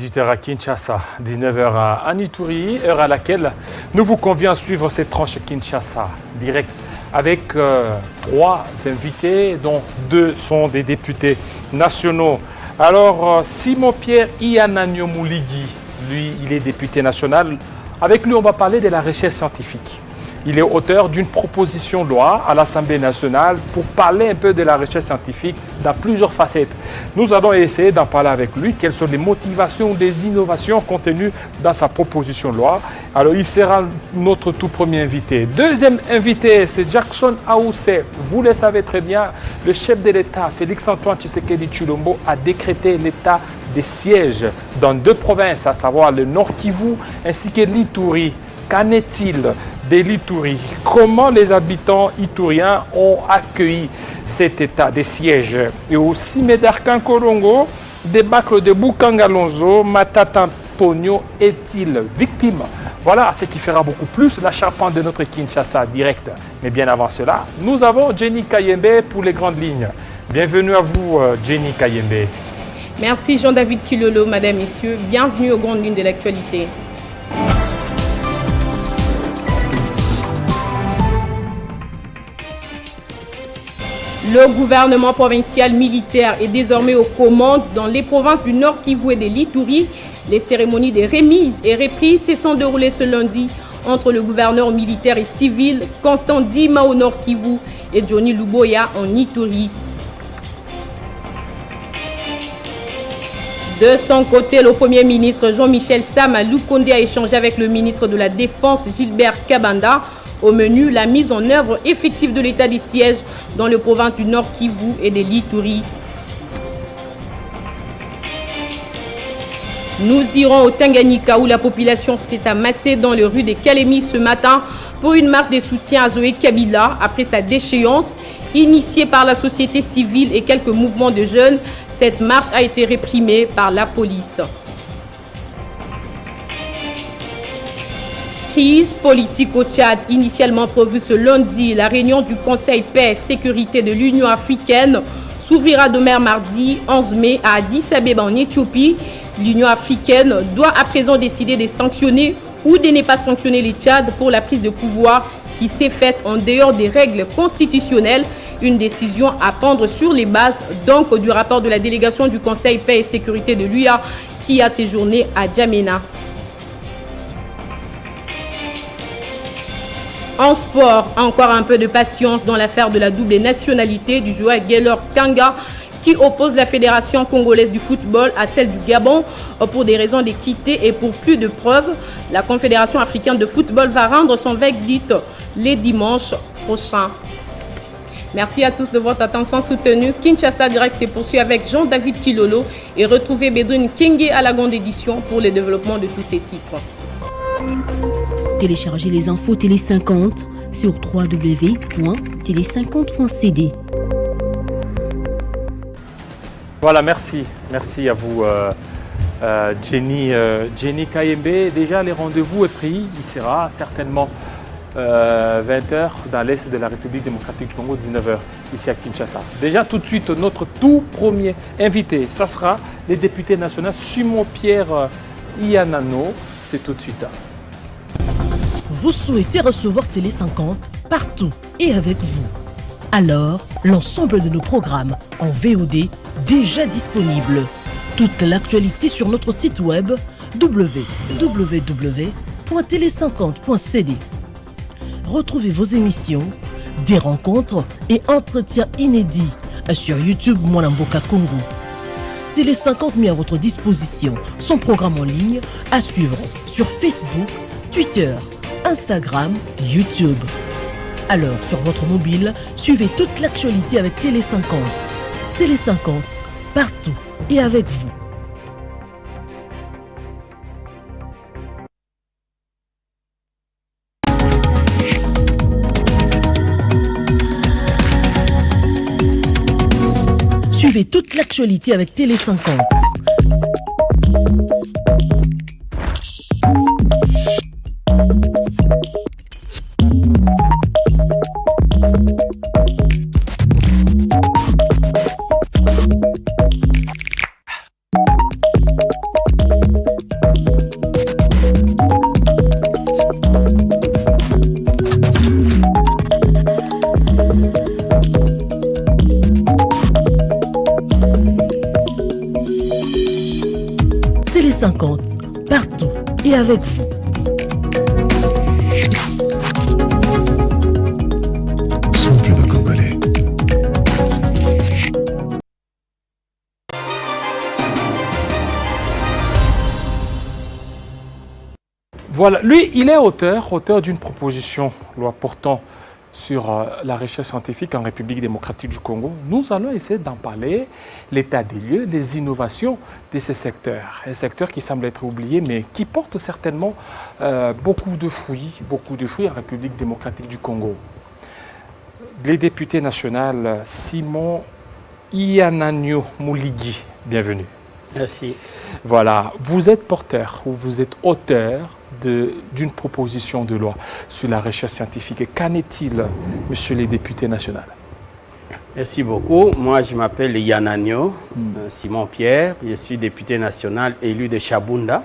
18h à Kinshasa, 19h à Ituri, heure à laquelle nous vous convions à suivre cette tranche Kinshasa direct avec trois invités, dont deux sont des députés nationaux. Alors, Simon-Pierre Iananio Mouligui, lui, il est député national. Avec lui, on va parler de la recherche scientifique. Il est auteur d'une proposition de loi à l'Assemblée nationale pour parler un peu de la recherche scientifique dans plusieurs facettes. Nous allons essayer d'en parler avec lui. Quelles sont les motivations des innovations contenues dans sa proposition de loi? Alors, il sera notre tout premier invité. Deuxième invité, c'est Jackson Ahoussé. Vous le savez très bien, le chef de l'État, Félix-Antoine Tshisekedi Tshilombo, a décrété l'état des sièges dans deux provinces, à savoir le Nord Kivu ainsi que l'Ituri. Qu'en est-il de l'Ituri? Comment les habitants ituriens ont accueilli cet état des sièges? Et aussi Médarkan Korongo, débâcle de Boukangalonzo, Matata Antonio est-il victime? Voilà ce qui fera beaucoup plus la charpente de notre Kinshasa direct. Mais bien avant cela, nous avons Jenny Kayembe pour les grandes lignes. Bienvenue à vous, Jenny Kayembe. Merci Jean-David Kilolo, Madame, Messieurs. Bienvenue aux grandes lignes de l'actualité. Le gouvernement provincial militaire est désormais aux commandes dans les provinces du Nord Kivu et de l'Ituri. Les cérémonies de remise et reprise se sont déroulées ce lundi entre le gouverneur militaire et civil Constant Dima au Nord Kivu et Johnny Luboya en Ituri. De son côté, le Premier ministre Jean-Michel Sama Lukonde a échangé avec le ministre de la Défense Gilbert Kabanda. Au menu, la mise en œuvre effective de l'état des sièges dans les provinces du Nord Kivu et de l'Ituri. Nous irons au Tanganyika où la population s'est amassée dans les rues de Kalemi ce matin pour une marche de soutien à Zoé Kabila après sa déchéance. Initiée par la société civile et quelques mouvements de jeunes, cette marche a été réprimée par la police. Crise politique au Tchad, initialement prévue ce lundi, la réunion du Conseil paix et sécurité de l'Union africaine s'ouvrira demain mardi 11 mai à Addis Abeba en Éthiopie. L'Union africaine doit à présent décider de sanctionner ou de ne pas sanctionner les Tchad pour la prise de pouvoir qui s'est faite en dehors des règles constitutionnelles. Une décision à prendre sur les bases donc du rapport de la délégation du Conseil paix et sécurité de l'UA qui a séjourné à Djamena. En sport, encore un peu de patience dans l'affaire de la double nationalité du joueur Gaylor Kanga qui oppose la Fédération congolaise du football à celle du Gabon pour des raisons d'équité et pour plus de preuves. La Confédération africaine de football va rendre son verdict les dimanches prochains. Merci à tous de votre attention soutenue. Kinshasa Direct se poursuit avec Jean-David Kilolo et retrouvez Bédrine Kenge à la grande édition pour le développement de tous ces titres. Téléchargez les infos Télé 50 sur www.tele50.cd. Voilà, merci. Merci à vous, Jenny Kayembe. Déjà, les rendez-vous est pris. Il sera certainement 20h dans l'Est de la République démocratique du Congo, 19h ici à Kinshasa. Déjà, tout de suite, notre tout premier invité, ça sera le député national Simon-Pierre Iananio. C'est tout de suite. Vous souhaitez recevoir Télé 50 partout et avec vous. Alors, l'ensemble de nos programmes en VOD déjà disponibles. Toute l'actualité sur notre site web www.tele50.cd. Retrouvez vos émissions, des rencontres et entretiens inédits sur YouTube Mwanamboka Congo. Télé 50 met à votre disposition son programme en ligne à suivre sur Facebook, Twitter, Instagram, YouTube. Alors, sur votre mobile, suivez toute l'actualité avec Télé 50. Télé 50, partout et avec vous. Suivez toute l'actualité avec Télé 50. Télé50, partout et avec vous. Sont plus de Congolais. Voilà, lui, il est auteur d'une proposition loi portant sur la recherche scientifique en République démocratique du Congo. Nous allons essayer d'en parler, l'état des lieux, les innovations de ces secteurs. Un secteur qui semble être oublié, mais qui porte certainement beaucoup de fruits en République démocratique du Congo. Les députés nationaux, Simon Iananio Mouligui, bienvenue. Merci. Voilà, vous êtes porteur ou vous êtes auteur d'une proposition de loi sur la recherche scientifique. Qu'en est-il, monsieur les députés nationaux? Merci beaucoup. Moi, je m'appelle Yananio Simon Pierre. Je suis député national élu de Chabunda,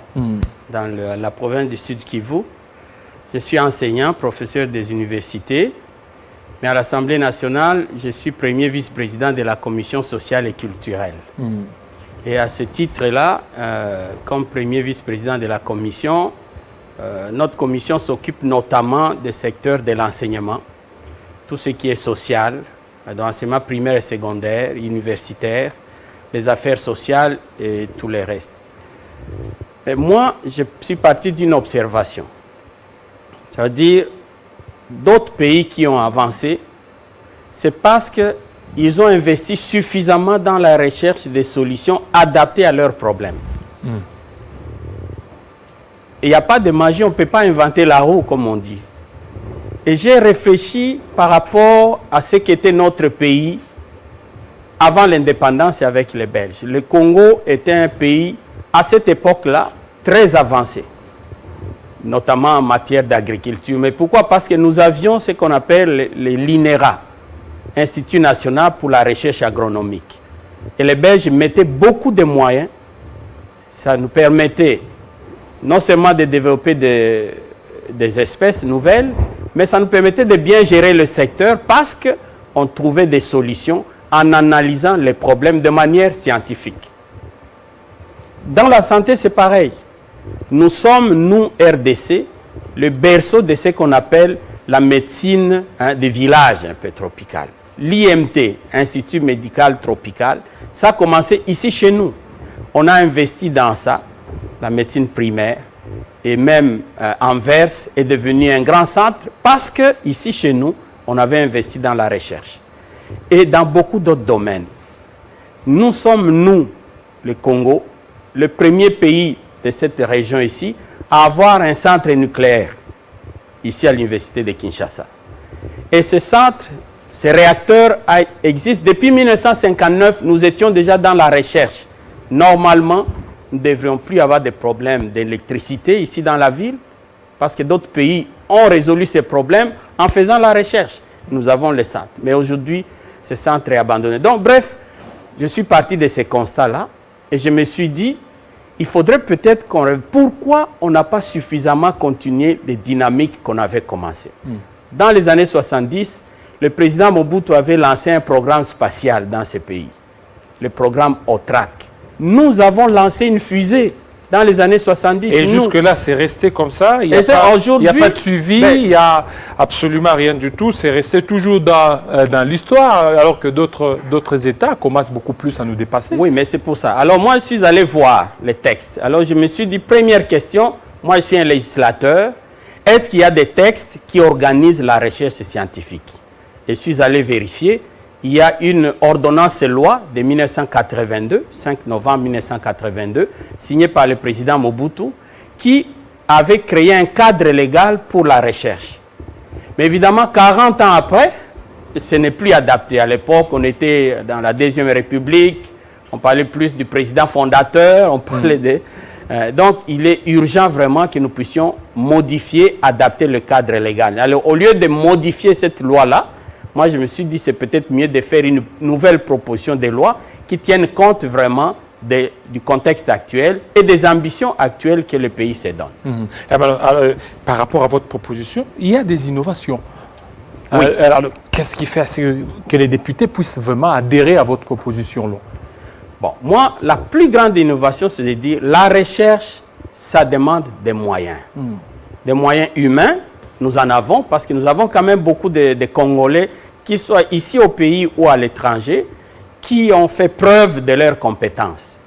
dans la province du Sud Kivu. Je suis enseignant, professeur des universités. Mais à l'Assemblée nationale, je suis premier vice-président de la commission sociale et culturelle. Et à ce titre-là, comme premier vice-président de la commission, notre commission s'occupe notamment des secteurs de l'enseignement, tout ce qui est social, l'enseignement primaire et secondaire, universitaire, les affaires sociales et tout le reste. Et moi, je suis parti d'une observation. Ça veut dire, d'autres pays qui ont avancé, c'est parce qu'ils ont investi suffisamment dans la recherche des solutions adaptées à leurs problèmes. Il n'y a pas de magie, on ne peut pas inventer la roue, comme on dit. Et j'ai réfléchi par rapport à ce qu'était notre pays avant l'indépendance et avec les Belges. Le Congo était un pays, à cette époque-là, très avancé, notamment en matière d'agriculture. Mais pourquoi? Parce que nous avions ce qu'on appelle l'INERA, Institut national pour la recherche agronomique. Et les Belges mettaient beaucoup de moyens. Ça nous permettait non seulement de développer des espèces nouvelles, mais ça nous permettait de bien gérer le secteur parce qu'on trouvait des solutions en analysant les problèmes de manière scientifique. Dans la santé, c'est pareil. Nous sommes, nous, RDC, le berceau de ce qu'on appelle la médecine des villages un peu tropicale. L'IMT, Institut médical tropical, ça a commencé ici chez nous. On a investi dans ça. La médecine primaire et même Anvers est devenu un grand centre parce que ici chez nous, on avait investi dans la recherche et dans beaucoup d'autres domaines. Nous sommes, nous, le Congo, le premier pays de cette région ici à avoir un centre nucléaire ici à l'université de Kinshasa. Et ce centre, ce réacteur existe depuis 1959. Nous étions déjà dans la recherche. Normalement, nous ne devrions plus avoir de problèmes d'électricité ici dans la ville parce que d'autres pays ont résolu ces problèmes en faisant la recherche. Nous avons le centre. Mais aujourd'hui, ce centre est abandonné. Donc, bref, je suis parti de ces constats-là et je me suis dit, il faudrait peut-être pourquoi on n'a pas suffisamment continué les dynamiques qu'on avait commencées. Dans les années 70, le président Mobutu avait lancé un programme spatial dans ces pays, le programme OTRAC. Nous avons lancé une fusée dans les années 70. Et jusque-là, c'est resté comme ça. Il n'y a pas de suivi, il n'y a absolument rien du tout. C'est resté toujours dans l'histoire, alors que d'autres États commencent beaucoup plus à nous dépasser. Oui, mais c'est pour ça. Alors moi, je suis allé voir les textes. Alors je me suis dit, première question, moi je suis un législateur, est-ce qu'il y a des textes qui organisent la recherche scientifique? Et je suis allé vérifier. Il y a une ordonnance loi de 1982, 5 novembre 1982, signée par le président Mobutu, qui avait créé un cadre légal pour la recherche. Mais évidemment, 40 ans après, ce n'est plus adapté. À l'époque, on était dans la Deuxième République, on parlait plus du président fondateur, on parlait donc, il est urgent vraiment que nous puissions modifier, adapter le cadre légal. Alors, au lieu de modifier cette loi-là, moi, je me suis dit, c'est peut-être mieux de faire une nouvelle proposition de loi qui tienne compte vraiment du contexte actuel et des ambitions actuelles que le pays se donne. Alors, par rapport à votre proposition, il y a des innovations. Oui. Alors, qu'est-ce qui fait que les députés puissent vraiment adhérer à votre proposition là? Bon, moi, la plus grande innovation, c'est de dire la recherche, ça demande des moyens. Des moyens humains, nous en avons, parce que nous avons quand même beaucoup de Congolais, qu'ils soient ici au pays ou à l'étranger, qui ont fait preuve de leurs compétences.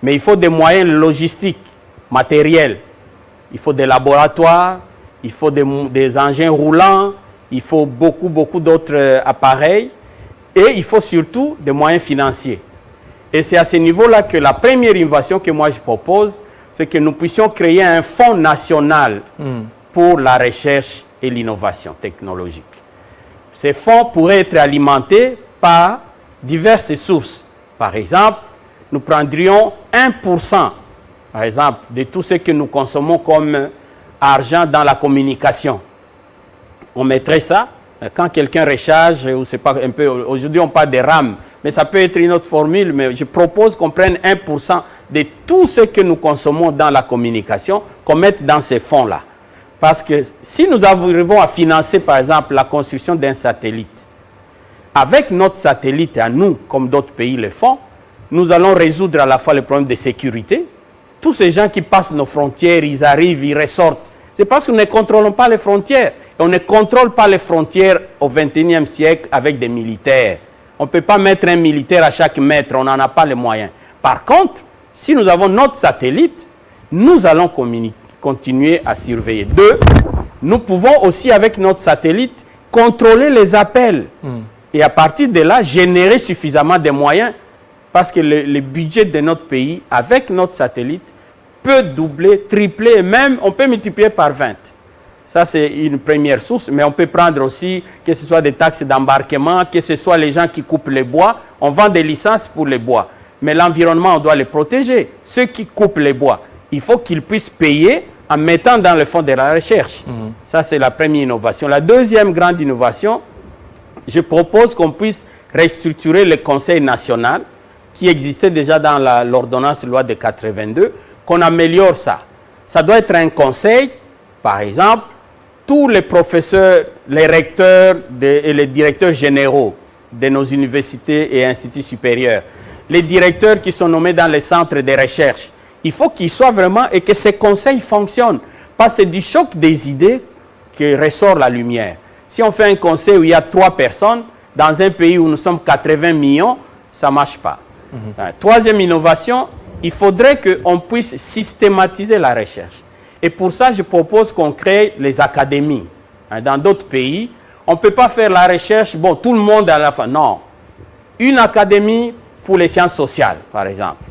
Mais il faut des moyens logistiques, matériels. Il faut des laboratoires, il faut des engins roulants, il faut beaucoup d'autres appareils. Et il faut surtout des moyens financiers. Et c'est à ce niveau-là que la première innovation que moi je propose, c'est que nous puissions créer un fonds national pour la recherche et l'innovation technologique. Ces fonds pourraient être alimentés par diverses sources. Par exemple, nous prendrions 1%, par exemple, de tout ce que nous consommons comme argent dans la communication. On mettrait ça. Quand quelqu'un recharge, ou c'est pas un peu, aujourd'hui on parle des RAM, mais ça peut être une autre formule, mais je propose qu'on prenne 1% de tout ce que nous consommons dans la communication, qu'on mette dans ces fonds-là. Parce que si nous arrivons à financer, par exemple, la construction d'un satellite, avec notre satellite à nous, comme d'autres pays le font, nous allons résoudre à la fois les problèmes de sécurité. Tous ces gens qui passent nos frontières, ils arrivent, ils ressortent. C'est parce que nous ne contrôlons pas les frontières. Et on ne contrôle pas les frontières au XXIe siècle avec des militaires. On ne peut pas mettre un militaire à chaque mètre, on n'en a pas les moyens. Par contre, si nous avons notre satellite, nous allons continuer à surveiller. Deux, nous pouvons aussi avec notre satellite contrôler les appels. Et à partir de là, générer suffisamment de moyens. Parce que le budget de notre pays, avec notre satellite, peut doubler, tripler, et même on peut multiplier par 20. Ça, c'est une première source, mais on peut prendre aussi, que ce soit des taxes d'embarquement, que ce soit les gens qui coupent les bois. On vend des licences pour les bois. Mais l'environnement, on doit les protéger. Ceux qui coupent les bois, il faut qu'ils puissent payer en mettant dans le fonds de la recherche. Ça, c'est la première innovation. La deuxième grande innovation, je propose qu'on puisse restructurer le Conseil national, qui existait déjà dans l'ordonnance loi de 82, qu'on améliore ça. Ça doit être un conseil, par exemple, tous les professeurs, les recteurs et les directeurs généraux de nos universités et instituts supérieurs, les directeurs qui sont nommés dans les centres de recherche, il faut qu'ils soient vraiment et que ces conseils fonctionnent. Parce que c'est du choc des idées que ressort la lumière. Si on fait un conseil où il y a 3 personnes, dans un pays où nous sommes 80 millions, ça ne marche pas. Troisième innovation, il faudrait qu'on puisse systématiser la recherche. Et pour ça, je propose qu'on crée les académies. Dans d'autres pays, on ne peut pas faire la recherche, bon, tout le monde à la fin. Non. Une académie pour les sciences sociales, par exemple.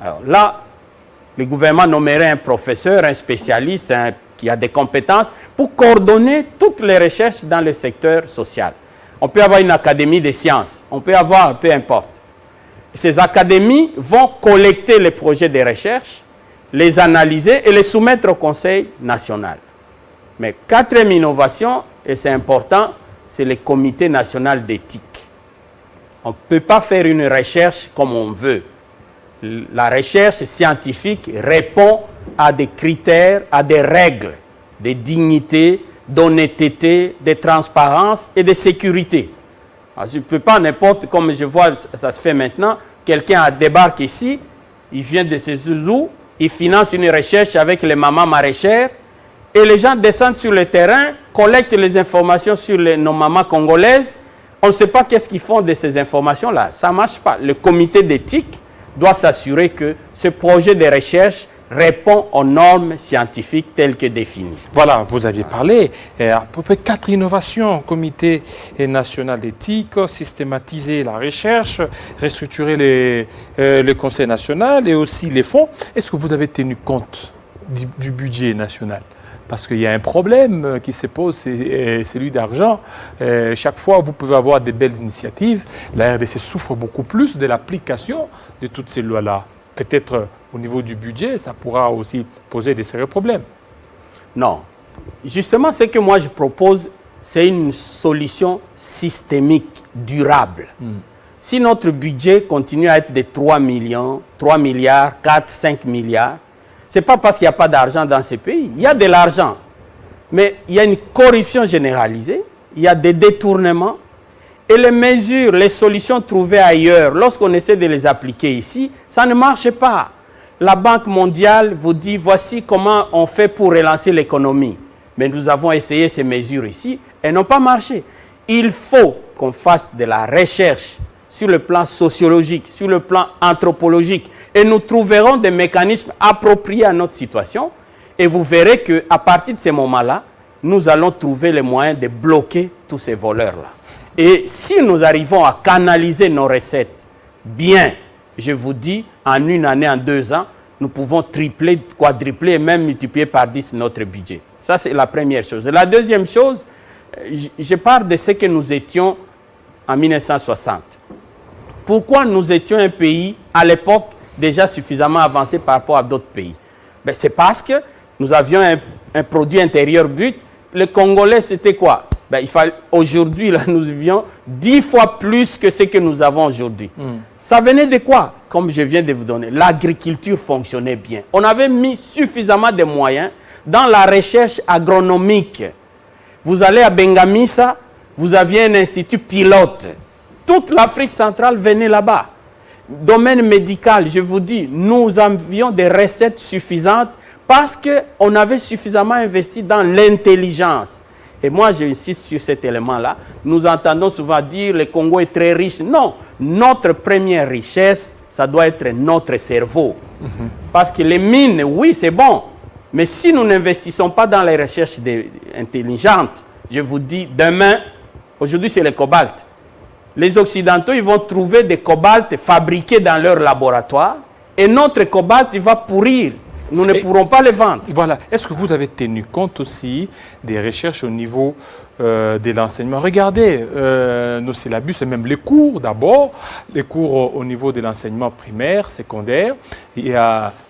Alors là, le gouvernement nommerait un professeur, un spécialiste qui a des compétences pour coordonner toutes les recherches dans le secteur social. On peut avoir une académie des sciences, on peut avoir, peu importe. Ces académies vont collecter les projets de recherche, les analyser et les soumettre au Conseil national. Mais quatrième innovation, et c'est important, c'est le Comité national d'éthique. On ne peut pas faire une recherche comme on veut. La recherche scientifique répond à des critères, à des règles de dignité, d'honnêteté, de transparence et de sécurité. Alors, je ne peux pas n'importe, comme je vois, ça se fait maintenant, quelqu'un débarque ici, il vient de ses zouzous, il finance une recherche avec les mamans maraîchères, et les gens descendent sur le terrain, collectent les informations sur nos mamans congolaises. On ne sait pas qu'est-ce qu'ils font de ces informations-là. Ça ne marche pas. Le comité d'éthique doit s'assurer que ce projet de recherche répond aux normes scientifiques telles que définies. Voilà, vous aviez parlé à peu près 4 innovations. Comité national d'éthique, systématiser la recherche, restructurer le Conseil national et aussi les fonds. Est-ce que vous avez tenu compte du budget national ? Parce qu'il y a un problème qui se pose, c'est celui d'argent. Chaque fois, vous pouvez avoir des belles initiatives. La RDC souffre beaucoup plus de l'application de toutes ces lois-là. Peut-être au niveau du budget, ça pourra aussi poser des sérieux problèmes. Non. Justement, ce que moi je propose, c'est une solution systémique, durable. Si notre budget continue à être de 3 milliards, 4, 5 milliards, ce n'est pas parce qu'il n'y a pas d'argent dans ces pays. Il y a de l'argent. Mais il y a une corruption généralisée, il y a des détournements. Et les mesures, les solutions trouvées ailleurs, lorsqu'on essaie de les appliquer ici, ça ne marche pas. La Banque mondiale vous dit, voici comment on fait pour relancer l'économie. Mais nous avons essayé ces mesures ici, elles n'ont pas marché. Il faut qu'on fasse de la recherche sur le plan sociologique, sur le plan anthropologique, et nous trouverons des mécanismes appropriés à notre situation. Et vous verrez qu'à partir de ces moments-là, nous allons trouver les moyens de bloquer tous ces voleurs-là. Et si nous arrivons à canaliser nos recettes bien, je vous dis, en une année, en 2 ans, nous pouvons tripler, quadrupler et même multiplier par 10 notre budget. Ça, c'est la première chose. La deuxième chose, je parle de ce que nous étions en 1960. Pourquoi nous étions un pays, à l'époque, déjà suffisamment avancé par rapport à d'autres pays? C'est parce que nous avions un produit intérieur brut. Les Congolais, c'était quoi? Aujourd'hui, nous vivions 10 fois plus que ce que nous avons aujourd'hui. Ça venait de quoi? Comme je viens de vous donner, l'agriculture fonctionnait bien. On avait mis suffisamment de moyens dans la recherche agronomique. Vous allez à Bengamisa, vous aviez un institut pilote. Toute l'Afrique centrale venait là-bas. Domaine médical, je vous dis, nous avions des recettes suffisantes parce qu'on avait suffisamment investi dans l'intelligence. Et moi, j'insiste sur cet élément-là. Nous entendons souvent dire que le Congo est très riche. Non, notre première richesse, ça doit être notre cerveau. Parce que les mines, oui, c'est bon. Mais si nous n'investissons pas dans les recherches intelligentes, je vous dis, demain, aujourd'hui, c'est le cobalt. Les Occidentaux, ils vont trouver des cobaltes fabriqués dans leur laboratoire. Et notre cobalt, il va pourrir. Nous ne pourrons pas les vendre. Voilà. Est-ce que vous avez tenu compte aussi des recherches au niveau de l'enseignement? Regardez nos syllabus et même les cours d'abord. Les cours au niveau de l'enseignement primaire, secondaire.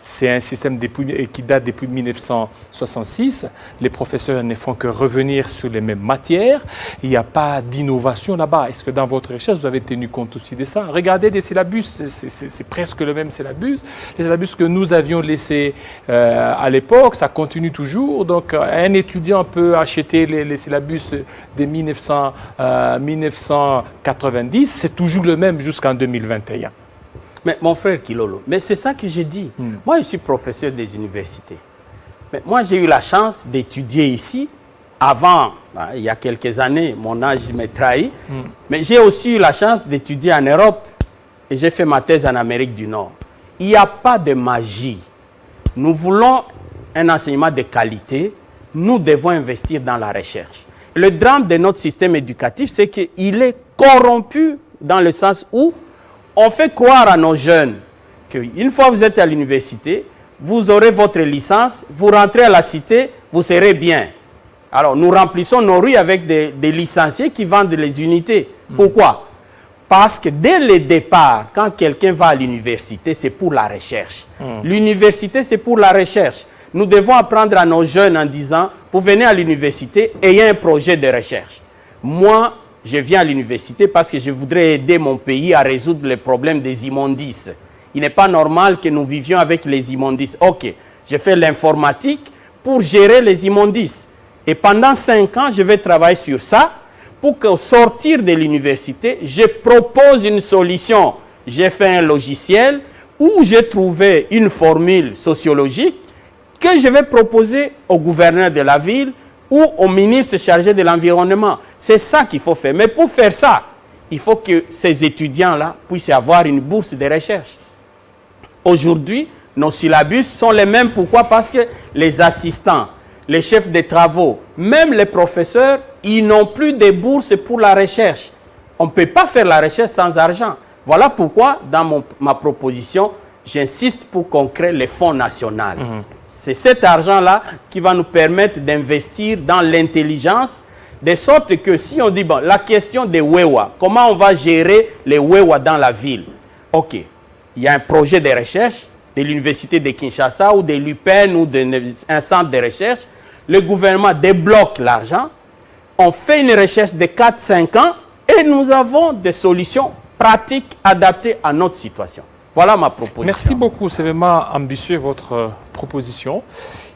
C'est un système qui date depuis 1966. Les professeurs ne font que revenir sur les mêmes matières. Il n'y a pas d'innovation là-bas. Est-ce que dans votre recherche, vous avez tenu compte aussi de ça? Regardez des syllabus, c'est presque le même syllabus. Les syllabus que nous avions laissés à l'époque, ça continue toujours. Donc, un étudiant peut acheter les syllabus de 1990. C'est toujours le même jusqu'en 2021. Mais mon frère Kilolo, mais c'est ça que j'ai dit. Moi, je suis professeur des universités. Mais moi, j'ai eu la chance d'étudier ici. Avant, il y a quelques années, mon âge me trahit. Mais j'ai aussi eu la chance d'étudier en Europe. Et j'ai fait ma thèse en Amérique du Nord. Il n'y a pas de magie. Nous voulons un enseignement de qualité. Nous devons investir dans la recherche. Le drame de notre système éducatif, c'est qu'il est corrompu dans le sens où on fait croire à nos jeunes qu'une fois que vous êtes à l'université, vous aurez votre licence, vous rentrez à la cité, vous serez bien. Alors, nous remplissons nos rues avec des licenciés qui vendent les unités. Pourquoi? Parce que dès le départ, quand quelqu'un va à l'université, c'est pour la recherche. L'université, c'est pour la recherche. Nous devons apprendre à nos jeunes en disant, vous venez à l'université, ayez un projet de recherche. Moi, je viens à l'université parce que je voudrais aider mon pays à résoudre les problèmes des immondices. Il n'est pas normal que nous vivions avec les immondices. Ok, je fais l'informatique pour gérer les immondices. Et pendant 5 ans, je vais travailler sur ça pour qu'au sortir de l'université, je propose une solution. J'ai fait un logiciel où j'ai trouvé une formule sociologique que je vais proposer au gouverneur de la ville ou au ministre chargé de l'environnement. C'est ça qu'il faut faire. Mais pour faire ça, il faut que ces étudiants-là puissent avoir une bourse de recherche. Aujourd'hui, nos syllabus sont les mêmes. Pourquoi? Parce que les assistants, les chefs de travaux, même les professeurs, ils n'ont plus de bourses pour la recherche. On ne peut pas faire la recherche sans argent. Voilà pourquoi, dans ma proposition, j'insiste pour qu'on crée les fonds nationaux. C'est cet argent-là qui va nous permettre d'investir dans l'intelligence, de sorte que si on dit, bon, la question des Wewa, comment on va gérer les Wewa dans la ville? Ok, il y a un projet de recherche de l'université de Kinshasa ou de l'UPEN ou d'un centre de recherche. Le gouvernement débloque l'argent, on fait une recherche de 4-5 ans et nous avons des solutions pratiques adaptées à notre situation. Voilà ma proposition. Merci beaucoup, c'est vraiment ambitieux votre proposition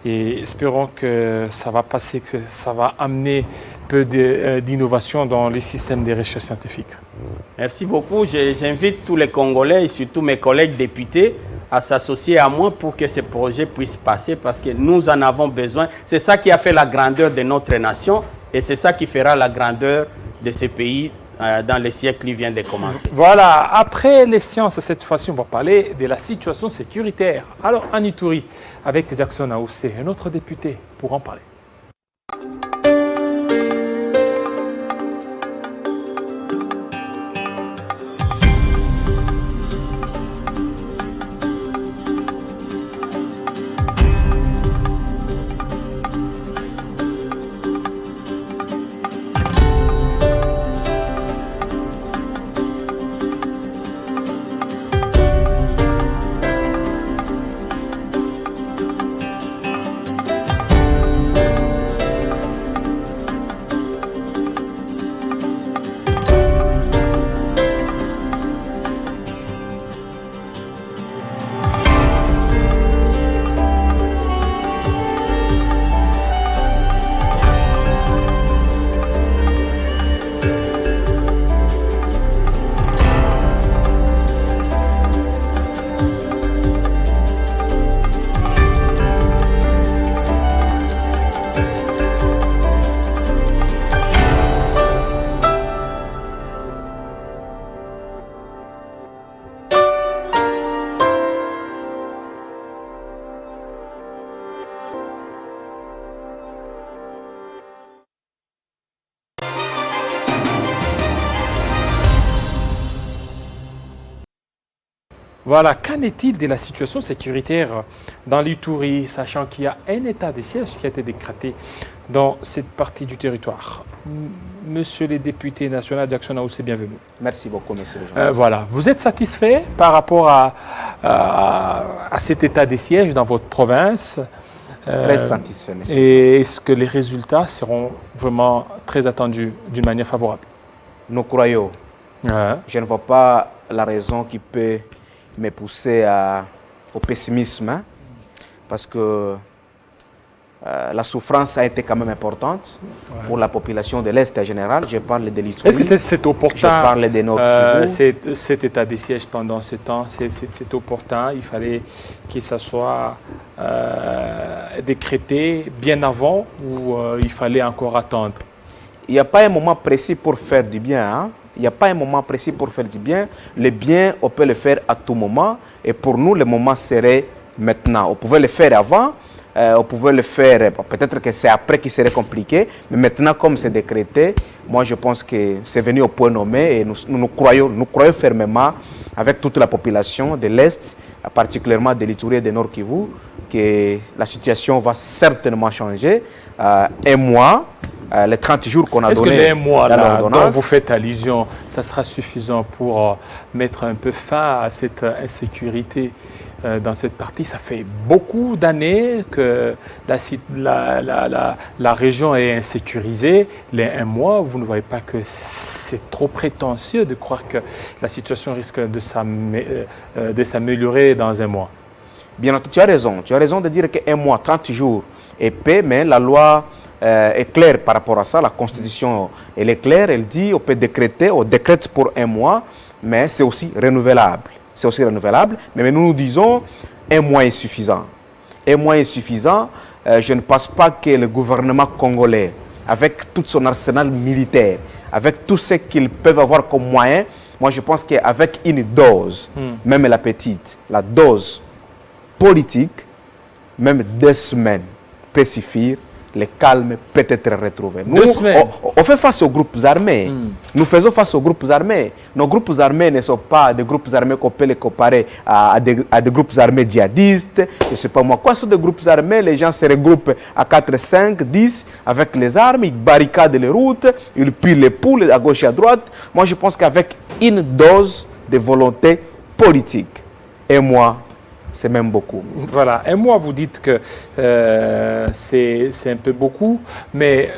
et espérons que ça va passer, que ça va amener un peu d'innovation dans les systèmes de recherche scientifique. Merci beaucoup. J'invite tous les Congolais et surtout mes collègues députés à s'associer à moi pour que ce projet puisse passer parce que nous en avons besoin. C'est ça qui a fait la grandeur de notre nation et c'est ça qui fera la grandeur de ce pays dans les siècles qui viennent de commencer. Voilà, après les sciences, cette fois-ci, on va parler de la situation sécuritaire. Alors, Annie Touri, avec Jackson Aoussé, un autre député, pour en parler. Voilà, qu'en est-il de la situation sécuritaire dans l'Ituri, sachant qu'il y a un état de siège qui a été décrété dans cette partie du territoire. Monsieur le député national Jackson Aoussé, bienvenue. Merci beaucoup, monsieur le journaliste. Voilà, vous êtes satisfait par rapport à cet état de siège dans votre province? Très satisfait, monsieur. Et est-ce que les résultats seront vraiment très attendus d'une manière favorable? Nous croyons. Je ne vois pas la raison qui peut me pousser au pessimisme, hein, parce que la souffrance a été quand même importante pour la population de l'Est en général. Je parle de l'Ituri. Est-ce que c'est opportun? Je parle de Nord Kivu. Cet état de siège pendant ce temps, c'est opportun. Il fallait que ça soit décrété bien avant ou il fallait encore attendre? Il n'y a pas un moment précis pour faire du bien. Hein? Il n'y a pas un moment précis pour faire du bien. Le bien, on peut le faire à tout moment. Et pour nous, le moment serait maintenant. On pouvait le faire avant. On pouvait le faire, peut-être que c'est après qui serait compliqué. Mais maintenant, comme c'est décrété, moi, je pense que c'est venu au point nommé. Et nous croyons fermement, avec toute la population de l'Est, particulièrement de l'Ituri et de Nord Kivu, que la situation va certainement changer. Un mois, les 30 jours qu'on a donnés. Est-ce que les mois là, dont vous faites allusion, ça sera suffisant pour mettre un peu fin à cette insécurité dans cette partie? Ça fait beaucoup d'années que la région est insécurisée. Les un mois, vous ne voyez pas que c'est trop prétentieux de croire que la situation risque de s'améliorer dans un mois? Bien entendu, tu as raison. Tu as raison de dire qu'un mois, 30 jours est paix, mais la loi est claire par rapport à ça. La Constitution, elle est claire. Elle dit on peut décréter, on décrète pour un mois, mais c'est aussi renouvelable. C'est aussi renouvelable. Mais nous disons un mois est suffisant. Un mois est suffisant. Je ne pense pas que le gouvernement congolais, avec tout son arsenal militaire, avec tout ce qu'ils peuvent avoir comme moyen, moi je pense qu'avec une dose, même la petite, la dose politique, même 2 semaines peut suffire. Le calme peut être retrouvé. Nous, on fait face aux groupes armés. Nous faisons face aux groupes armés. Nos groupes armés ne sont pas des groupes armés qu'on peut les comparer à des groupes armés djihadistes. Je ne sais pas moi. Quoi sont des groupes armés? Les gens se regroupent à 4, 5, 10 avec les armes. Ils barricadent les routes. Ils pillent les poules à gauche et à droite. Moi, je pense qu'avec une dose de volonté politique, et moi, c'est même beaucoup. Voilà, un mois, vous dites que c'est un peu beaucoup, mais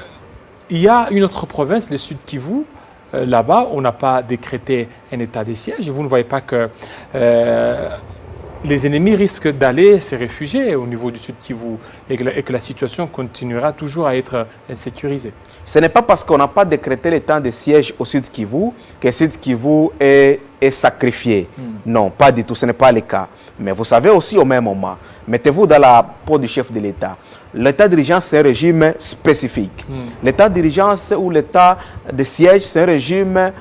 il y a une autre province, le Sud Kivu, là-bas, on n'a pas décrété un état de siège. Vous ne voyez pas que les ennemis risquent d'aller se réfugier au niveau du Sud Kivu et que la situation continuera toujours à être insécurisée. Ce n'est pas parce qu'on n'a pas décrété l'état de siège au Sud Kivu que le Sud Kivu est sacrifié. Non, pas du tout, ce n'est pas le cas. Mais vous savez aussi au même moment, mettez-vous dans la peau du chef de l'État. L'État d'urgence, c'est un régime spécifique. L'État d'urgence ou l'État de siège, c'est un régime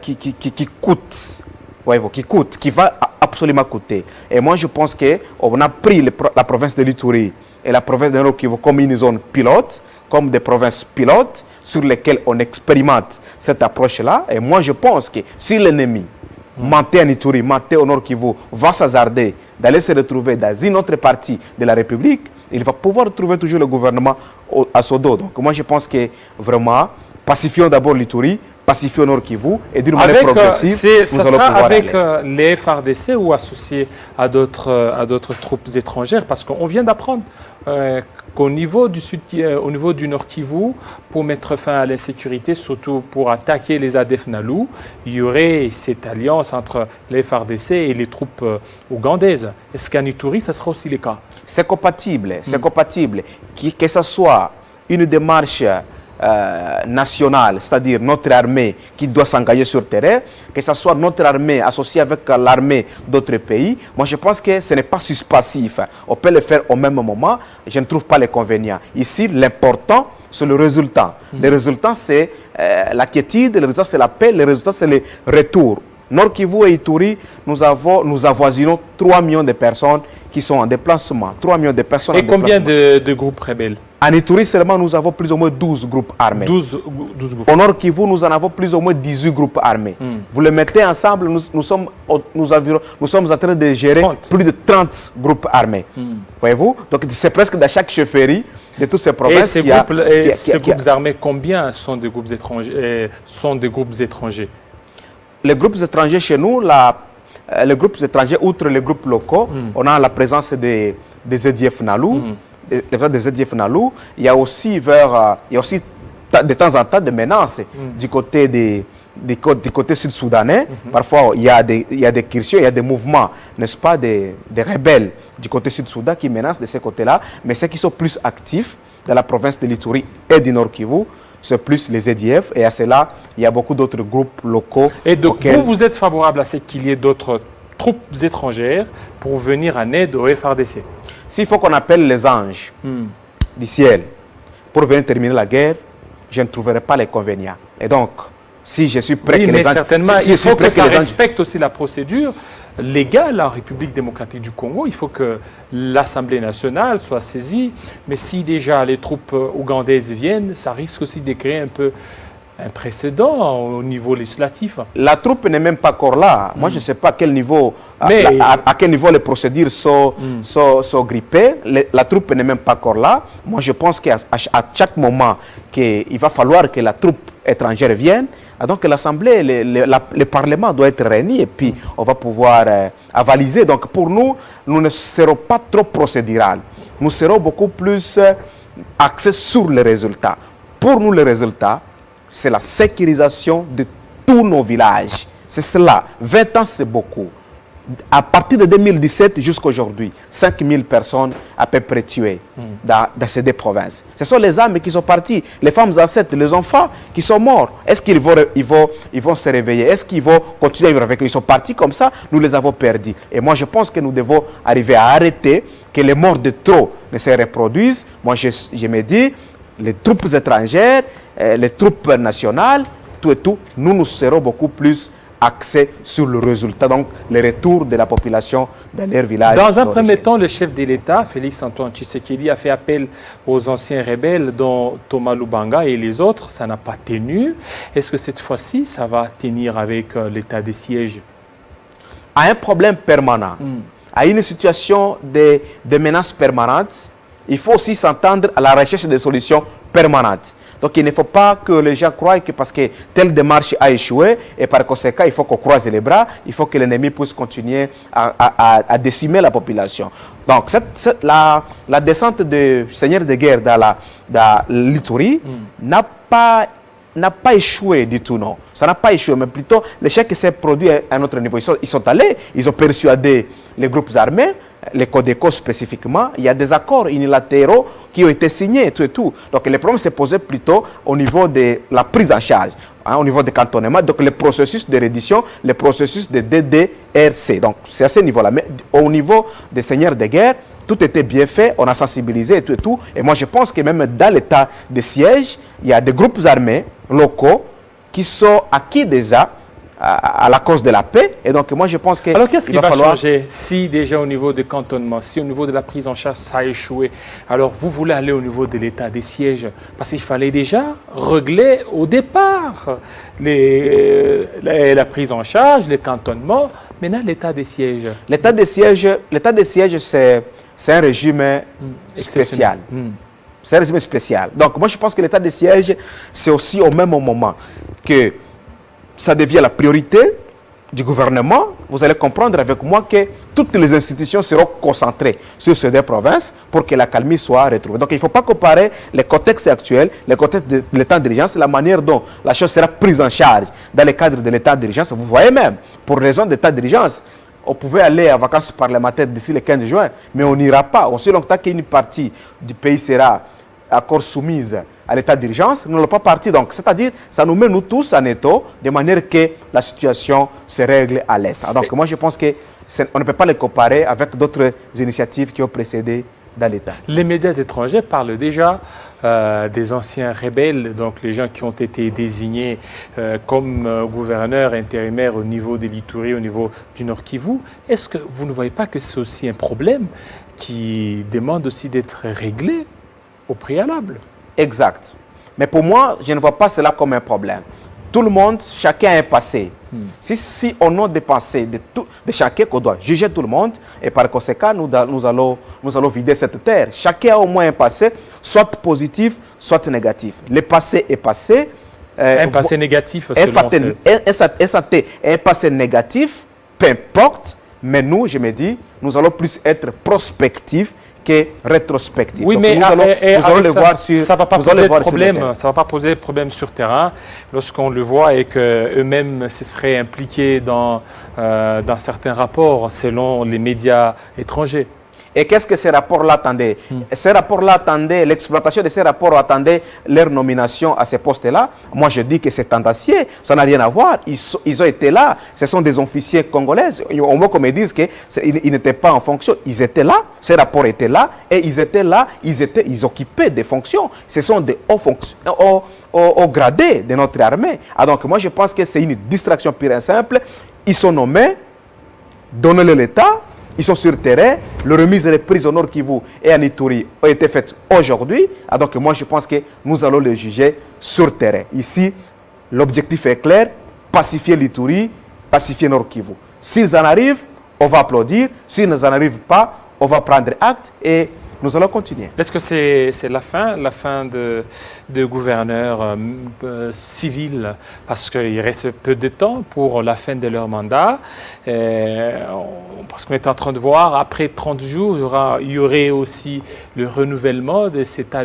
qui coûte. Voyez-vous, qui va absolument coûter. Et moi, je pense qu'on a pris la province de l'Ituri et la province de Nord Kivu comme une zone pilote, comme des provinces pilotes sur lesquelles on expérimente cette approche-là. Et moi, je pense que si l'ennemi mentait en Ituri, mentait au Nord Kivu, va s'hasarder d'aller se retrouver dans une autre partie de la République, il va pouvoir trouver toujours le gouvernement à son dos. Donc moi, je pense que vraiment, pacifions d'abord l'Ituri, pacifier au Nord Kivu et d'une manière progressive, nous allons pouvoir avec aller. les FARDC ou associés à d'autres troupes étrangères, parce qu'on vient d'apprendre qu'au niveau du Nord Kivu, pour mettre fin à l'insécurité, surtout pour attaquer les ADF Nalu, il y aurait cette alliance entre les FARDC et les troupes ougandaises. Est-ce qu'en Ituri, ça sera aussi le cas? C'est compatible, c'est compatible. Que ce soit une démarche nationale, c'est-à-dire notre armée qui doit s'engager sur le terrain, que ce soit notre armée associée avec l'armée d'autres pays, moi je pense que ce n'est pas suspensif. On peut le faire au même moment, je ne trouve pas l'inconvénient. Ici, l'important, c'est le résultat. Le résultat, c'est la quiétude, le résultat, c'est la paix, le résultat, c'est le retour. Nord Kivu et Ituri, nous avoisinons 3 millions de personnes qui sont en déplacement. 3 millions de personnes et combien de groupes rebelles? En Ituri seulement, nous avons plus ou moins 12 groupes armés. 12 groupes. Au Nord Kivu, nous en avons plus ou moins 18 groupes armés. Vous les mettez ensemble, nous sommes en train de gérer 30. Plus de 30 groupes armés. Voyez-vous? Donc c'est presque dans chaque chefferie de toutes ces provinces. Et ces groupes armés, combien sont des groupes étrangers? Les groupes étrangers chez nous, les groupes étrangers, outre les groupes locaux, on a la présence des EDF Nalu. Des EDF Nalu, il y a aussi de temps en temps des menaces du côté côté sud-soudanais. Parfois, il y a des cursions, il y a des mouvements, n'est-ce pas, des rebelles du côté sud-soudan qui menacent de ce côté-là. Mais ceux qui sont plus actifs dans la province de l'Ituri et du Nord Kivu, c'est plus les EDF. Et à cela, il y a beaucoup d'autres groupes locaux. Et donc, vous êtes favorable à ce qu'il y ait d'autres troupes étrangères pour venir en aide au FARDC? S'il faut qu'on appelle les anges du ciel pour venir terminer la guerre, je ne trouverai pas l'inconvénient. Et donc, si je suis prêt que les anges... certainement, il faut que ça respecte aussi la procédure légale en République démocratique du Congo. Il faut que l'Assemblée nationale soit saisie. Mais si déjà les troupes ougandaises viennent, ça risque aussi de créer un peu un précédent au niveau législatif. La troupe n'est même pas encore là. Moi, je ne sais pas à quel niveau, à quel niveau les procédures sont grippées. La troupe n'est même pas encore là. Moi, je pense qu'à chaque moment qu'il va falloir que la troupe étrangère vienne, donc l'Assemblée, le Parlement doit être réuni et puis on va pouvoir avaliser. Donc pour nous, nous ne serons pas trop procédurales. Nous serons beaucoup plus axés sur les résultats. Pour nous, les résultats, c'est la sécurisation de tous nos villages. C'est cela. 20 ans, c'est beaucoup. À partir de 2017 jusqu'à aujourd'hui, 5000 personnes à peu près tuées dans ces deux provinces. Ce sont les âmes qui sont parties, les femmes enceintes, les enfants qui sont morts. Est-ce qu'ils vont se réveiller? Est-ce qu'ils vont continuer à vivre avec eux? Ils sont partis comme ça, nous les avons perdus. Et moi, je pense que nous devons arriver à arrêter que les morts de trop ne se reproduisent. Moi, je me dis, les troupes étrangères, les troupes nationales, tout et tout, nous serons beaucoup plus axés sur le résultat, donc le retour de la population dans leur village. Dans un premier temps, le chef de l'État, Félix-Antoine Tshisekedi, a fait appel aux anciens rebelles, dont Thomas Lubanga et les autres. Ça n'a pas tenu. Est-ce que cette fois-ci, ça va tenir avec l'état de siège? À un problème permanent, à une situation de menace permanente, il faut aussi s'entendre à la recherche de solutions permanentes. Donc il ne faut pas que les gens croient que parce que telle démarche a échoué et par conséquent il faut qu'on croise les bras, il faut que l'ennemi puisse continuer à décimer la population. Donc la descente du seigneur de guerre dans l'Ituri n'a pas n'a pas échoué du tout, non. Ça n'a pas échoué, mais plutôt l'échec s'est produit à un autre niveau. Ils sont allés, ils ont persuadé les groupes armés, les Codeco spécifiquement. Il y a des accords unilatéraux qui ont été signés et tout. Donc le problème s'est posé plutôt au niveau de la prise en charge, au niveau des cantonnements, donc le processus de reddition, le processus de DDRC. Donc c'est à ce niveau-là. Mais au niveau des seigneurs de guerre, tout était bien fait, on a sensibilisé et tout. Et moi, je pense que même dans l'état de siège, il y a des groupes armés locaux qui sont acquis déjà à la cause de la paix. Et donc, moi, je pense que... Alors, qu'est-ce qui va changer si déjà au niveau du cantonnement, si au niveau de la prise en charge, ça a échoué? Alors, vous voulez aller au niveau de l'état des sièges parce qu'il fallait déjà régler au départ la prise en charge, les cantonnements. Maintenant, l'état des sièges. L'état des sièges, c'est un régime spécial. C'est un régime spécial. Donc, moi, je pense que l'état de siège, c'est aussi au même moment que ça devient la priorité du gouvernement. Vous allez comprendre avec moi que toutes les institutions seront concentrées sur ces deux provinces pour que la calmie soit retrouvée. Donc, il ne faut pas comparer les contextes actuels, les contextes de l'état d'urgence, la manière dont la chose sera prise en charge dans le cadre de l'état d'urgence. Vous voyez même, pour raison d'état d'urgence, on pouvait aller à vacances parlementaires d'ici le 15 juin, mais on n'ira pas. Aussi longtemps qu'une partie du pays sera encore soumise à l'état d'urgence, nous n'allons pas partir. Donc, c'est-à-dire, ça nous met nous tous en étau, de manière que la situation se règle à l'Est. Donc, moi, je pense qu'on ne peut pas les comparer avec d'autres initiatives qui ont précédé dans l'État. Les médias étrangers parlent déjà des anciens rebelles, donc les gens qui ont été désignés comme gouverneurs intérimaires au niveau de l'Ituri, au niveau du Nord Kivu. Est-ce que vous ne voyez pas que c'est aussi un problème qui demande aussi d'être réglé au préalable? Exact. Mais pour moi, je ne vois pas cela comme un problème. Tout le monde, chacun a un passé. Si au nom des passés de chacun, qu'on doit juger tout le monde, et par conséquent, nous allons vider cette terre. Chacun a au moins un passé, soit positif, soit négatif. Le passé est passé. Un passé négatif, un passé négatif, peu importe, mais nous, je me dis, nous allons plus être prospectifs que rétrospectif. Oui, donc, mais nous allons le voir sur... Ça ne va pas poser de problème. Ça va pas poser de problème sur terrain lorsqu'on le voit et qu'eux-mêmes se seraient impliqués dans certains rapports selon les médias étrangers. Et qu'est-ce que ces rapports-là attendaient? Ces rapports-là attendaient, l'exploitation de ces rapports attendait leur nomination à ces postes-là. Moi, je dis que c'est tendancieux, ça n'a rien à voir. Ils ont été là, ce sont des officiers congolais. On voit qu'on me dise qu'ils n'étaient pas en fonction. Ils étaient là, ces rapports étaient là, et ils étaient là, ils occupaient des fonctions. Ce sont des hauts gradés de notre armée. Ah, donc, moi, je pense que c'est une distraction pure et simple. Ils sont nommés, donnez-le l'État. Ils sont sur le terrain. Le remise et reprise au Nord Kivu et en Ituri ont été faites aujourd'hui. Ah, donc moi, je pense que nous allons les juger sur le terrain. Ici, l'objectif est clair, pacifier l'Ituri, pacifier Nord Kivu. S'ils en arrivent, on va applaudir. S'ils n'en arrivent pas, on va prendre acte et nous allons continuer. Est-ce que c'est la fin de gouverneurs civils, parce qu'il reste peu de temps pour la fin de leur mandat, parce qu'on est en train de voir, après 30 jours, il y aurait aussi le renouvellement de cet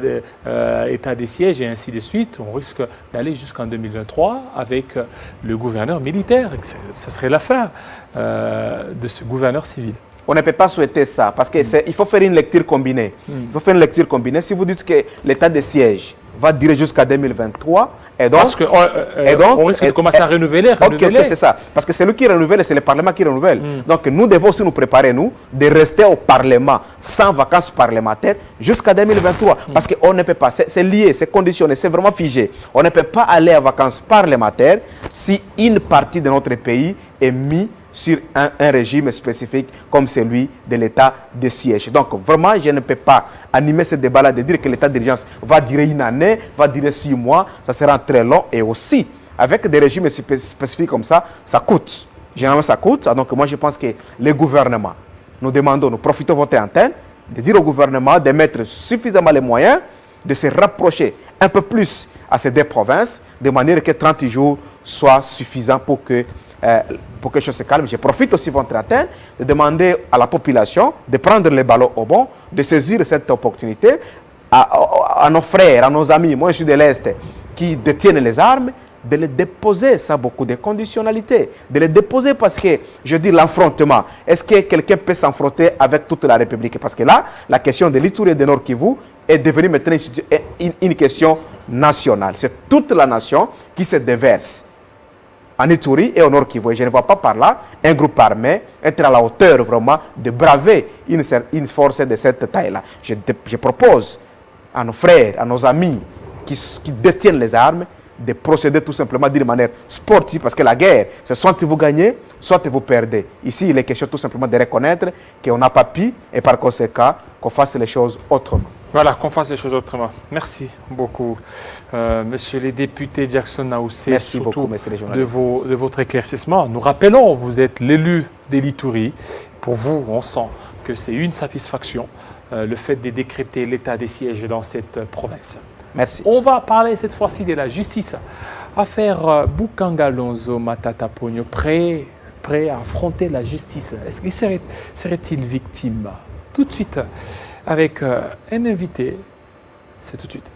état des sièges et ainsi de suite. On risque d'aller jusqu'en 2023 avec le gouverneur militaire. Ce serait la fin de ce gouverneur civil. On ne peut pas souhaiter ça, parce qu'il faut faire une lecture combinée. Il faut faire une lecture combinée. Si vous dites que l'état de siège va durer jusqu'à 2023, et donc... Parce qu'on risque de commencer à renouveler. Ok, c'est ça. Parce que c'est lui qui renouvelle et c'est le Parlement qui renouvelle. Donc nous devons aussi nous préparer, nous, de rester au Parlement sans vacances parlementaires jusqu'à 2023. Parce qu'on ne peut pas, c'est lié, c'est conditionné, c'est vraiment figé. On ne peut pas aller à vacances parlementaires si une partie de notre pays est mise sur un régime spécifique comme celui de l'état de siège. Donc vraiment, je ne peux pas animer ce débat-là de dire que l'état d'urgence va durer une année, va durer 6 mois, ça sera très long et aussi, avec des régimes spécifiques comme ça coûte. Généralement, ça coûte. Donc moi, je pense que les gouvernements, nous profitons de votre antenne, de dire au gouvernement de mettre suffisamment les moyens de se rapprocher un peu plus à ces deux provinces, de manière que 30 jours soient suffisants pour que les choses se calment. Je profite aussi de votre antenne de demander à la population de prendre les ballons au bon, de saisir cette opportunité à nos frères, à nos amis, moi je suis de l'Est, qui détiennent les armes, de les déposer sans beaucoup de conditionnalités. De les déposer parce que, je dis l'affrontement, est-ce que quelqu'un peut s'affronter avec toute la République? Parce que là, la question de l'Ituri et de Nord Kivu est devenue maintenant une question nationale. C'est toute la nation qui se déverse en Ituri et au Nord Kivu. Et je ne vois pas par là un groupe armé être à la hauteur vraiment de braver une force de cette taille-là. Je propose à nos frères, à nos amis qui détiennent les armes, de procéder tout simplement d'une manière sportive, parce que la guerre, c'est soit vous gagnez, soit vous perdez. Ici, il est question tout simplement de reconnaître qu'on n'a pas pu, et par conséquent, qu'on fasse les choses autrement. Voilà, qu'on fasse les choses autrement. Merci beaucoup, monsieur les députés Jackson Naoussé. Merci beaucoup, messieurs les journalistes. De votre éclaircissement. Nous rappelons, vous êtes l'élu de l'Ituri. Pour vous, on sent que c'est une satisfaction, le fait de décréter l'état des sièges dans cette province. Merci. On va parler cette fois-ci de la justice. Affaire Bukanga Lonzo Matata Ponyo, prêt à affronter la justice. Est-ce qu'il serait-il victime? Tout de suite, avec un invité, c'est tout de suite.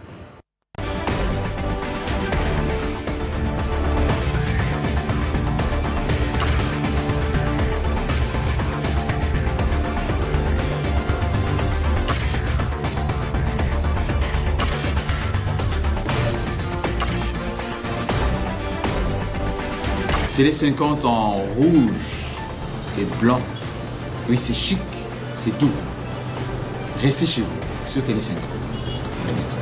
Télé 50 en rouge et blanc. Oui, c'est chic, c'est doux. Restez chez vous sur Télé 50. Très bientôt.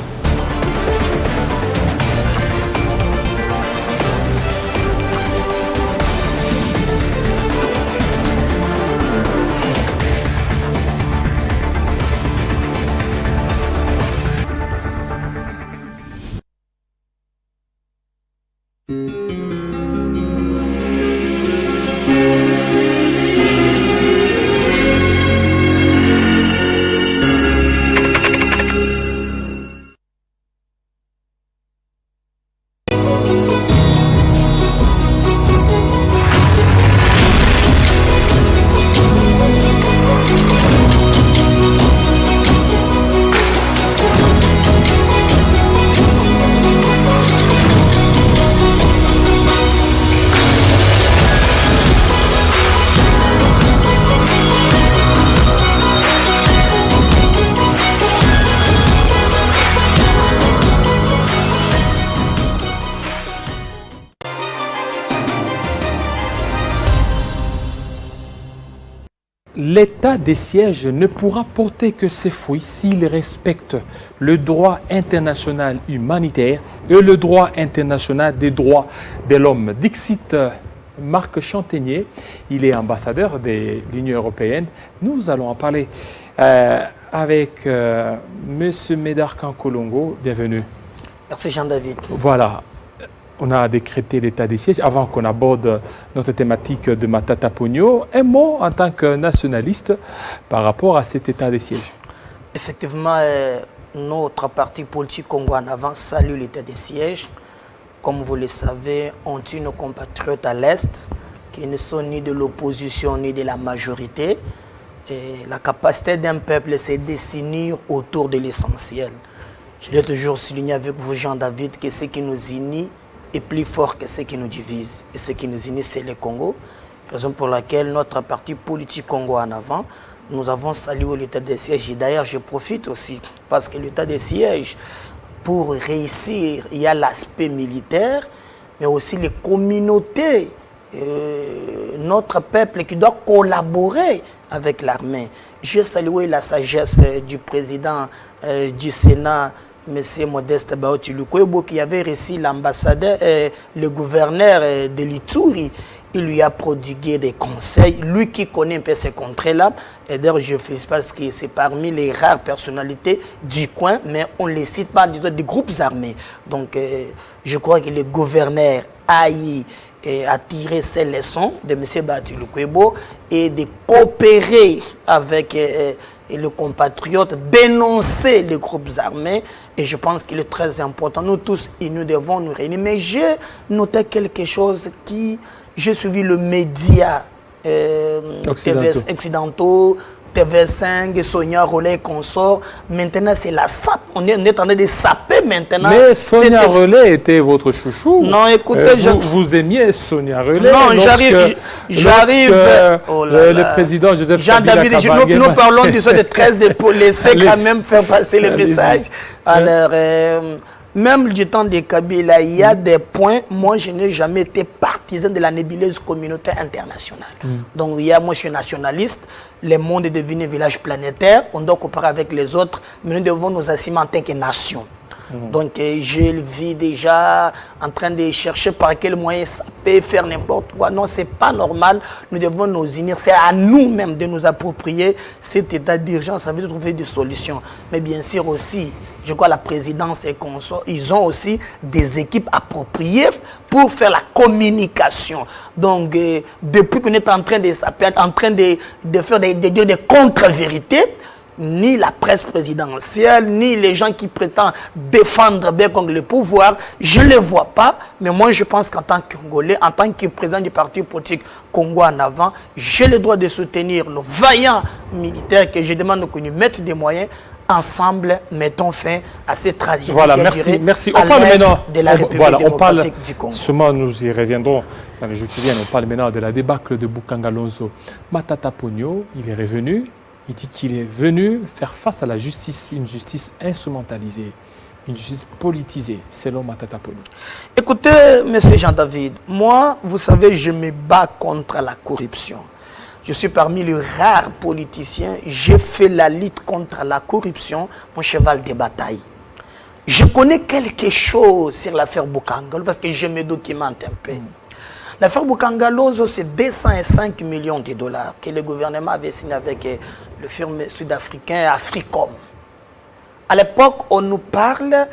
L'état des sièges ne pourra porter que ses fruits s'il respecte le droit international humanitaire et le droit international des droits de l'homme. Dixit Marc Chantegnier, il est ambassadeur de l'Union européenne. Nous allons en parler avec M. Médard Kankolongo. Bienvenue. Merci Jean-David. Voilà. On a décrété l'état des sièges. Avant qu'on aborde notre thématique de Matata Ponyo, un mot en tant que nationaliste par rapport à cet état des sièges. Effectivement, notre parti politique Congo en avant salue l'état des sièges. Comme vous le savez, on tue nos compatriotes à l'Est qui ne sont ni de l'opposition ni de la majorité. Et la capacité d'un peuple, c'est de s'unir autour de l'essentiel. Je l'ai toujours souligné avec vous, Jean-David, que ce qui nous unit est plus fort que ce qui nous divise. Et ce qui nous unit, c'est le Congo. Raison pour laquelle notre parti politique Congo en avant, nous avons salué l'état des sièges. Et d'ailleurs, je profite aussi, parce que l'état des sièges, pour réussir, il y a l'aspect militaire, mais aussi les communautés, notre peuple qui doit collaborer avec l'armée. J'ai salué la sagesse du président du Sénat, M. Modeste Baotilukwebo, qui avait reçu l'ambassadeur, le gouverneur de l'Ituri. Il lui a prodigué des conseils, lui qui connaît un peu ces contrées-là. Et d'ailleurs, je fais parce que c'est parmi les rares personnalités du coin, mais on ne les cite pas des groupes armés. Donc, je crois que le gouverneur a tiré ses leçons de M. Baotilukwebo et de coopérer avec le compatriote, dénoncer les groupes armés. Et je pense qu'il est très important. Nous tous, nous devons nous réunir. Mais j'ai noté quelque chose qui... J'ai suivi le média occidentaux, TV5, Sonia Relais, consort. Maintenant, c'est la SAP. On est en train de saper maintenant. Mais Sonia Relais était votre chouchou. Non, écoutez, vous aimiez Sonia Relais. Non, j'arrive. Oh le président Joseph Jean-David, nous parlons du sort de 13 pour laisser quand même faire passer le message. Alors, même du temps de Kabila, il y a des points. Moi, je n'ai jamais été partisan de la nébuleuse communautaire internationale. Donc, moi, je suis nationaliste. Le monde est devenu un village planétaire. On doit coopérer avec les autres, mais nous devons nous assumer en tant que nation. Donc, je le vis déjà en train de chercher par quel moyen ça peut faire n'importe quoi. Non, ce n'est pas normal. Nous devons nous unir. C'est à nous-mêmes de nous approprier cet état d'urgence afin de trouver des solutions. Mais bien sûr aussi, je crois la présidence et consorts, ils ont aussi des équipes appropriées pour faire la communication. Donc, depuis qu'on est en train de faire des contre-vérités, ni la presse présidentielle, ni les gens qui prétendent défendre bien comme le pouvoir, je ne les vois pas. Mais moi, je pense qu'en tant que Congolais, en tant que président du parti politique Congo en avant, j'ai le droit de soutenir nos vaillants militaires que je demande qu'on nous mette des moyens. Ensemble, mettons fin à cette tragédie. Voilà, merci. On parle maintenant de la République démocratique du Congo. Seulement, nous y reviendrons dans les jours qui viennent. On parle maintenant de la débâcle de Bukanga Lonzo. Matata Ponyo, il est revenu. Il dit qu'il est venu faire face à la justice, une justice instrumentalisée, une justice politisée, selon Matata Ponyo. Écoutez, M. Jean-David, moi, vous savez, je me bats contre la corruption. Je suis parmi les rares politiciens, j'ai fait la lutte contre la corruption, mon cheval de bataille. Je connais quelque chose sur l'affaire Bukanga parce que je me documente un peu. L'affaire Bukanga Lonzo, c'est 205 millions de dollars que le gouvernement avait signé avec le firme sud-africain Africom. À l'époque, on nous parle,